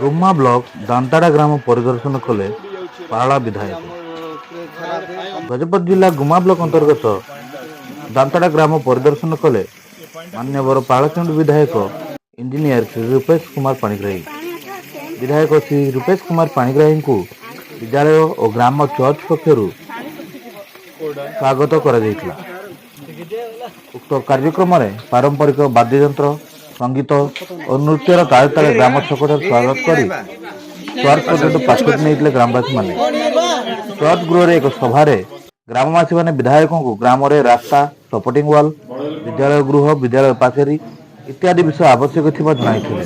गुम्मा block दांताड़ा ग्राम परिदर्शन कले पाला विधायक। गजपति जिला गुम्मा ब्लॉक अंतर्गत दांताड़ा ग्राम परिदर्शन कले मान्यवर पालचंड विधायक इंजीनियर श्री रूपेश कुमार पाणिग्राही। विधायक श्री रूपेश कुमार पाणिग्राही को विद्यालय और ग्राम चर्च पक्षर स्वागत करा जायतिला। उक्त कार्यक्रम में पारंपरिक वाद्ययंत्र संगीत और नृत्यर ताले ताले ग्राम छकटर स्वागत करी चर्च पर्यटन पाछुट नहीं ग्रामवासी माने। चर्च गृह एक सभार ग्रामवासी माने विधायकों को ग्राम रे रास्ता सपोर्टिंग वाल विद्यालय गृह विद्यालय पाचेरी इत्यादि विषय आवश्यक थिबा जणाइथिले।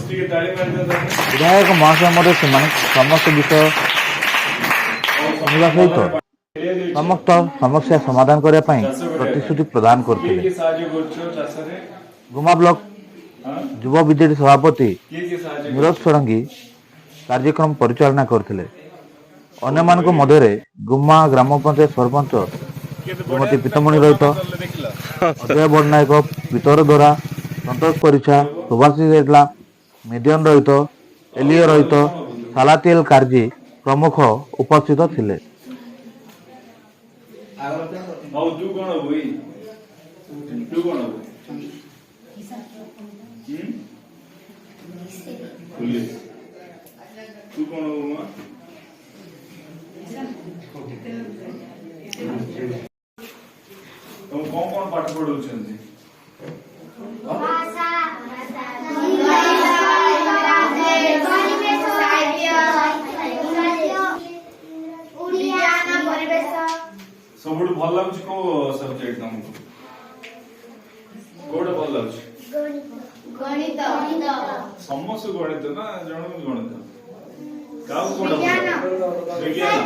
विधायक महाशय मध्य समस्त विषय सुनिबा सहित समस्त समस्या समाधान करने प्रतिश्रुति प्रदान करते। गुम्मा ब्लॉक युव विजेडी सभापति नीरज षडंगी कार्यक्रम परिचालना करते। अन्य मानक मध्य गुम्मा ग्राम पंचायत सरपंच श्रीमती पीतमणि रईत, अजय बड़नायक, पीतर दोरा, संतोष परिछा, सुभाषी जेटला, मिडियन रईत, एलियो रईत, सालातिल कार्जी प्रमुख उपस्थित थिले। कौन पाठ पढ़ु सब भल लगुच को सब्जेक्ट तुमको कोड भल लगुच गणित समस्त गणित ना जण गणित काउ कोड विज्ञान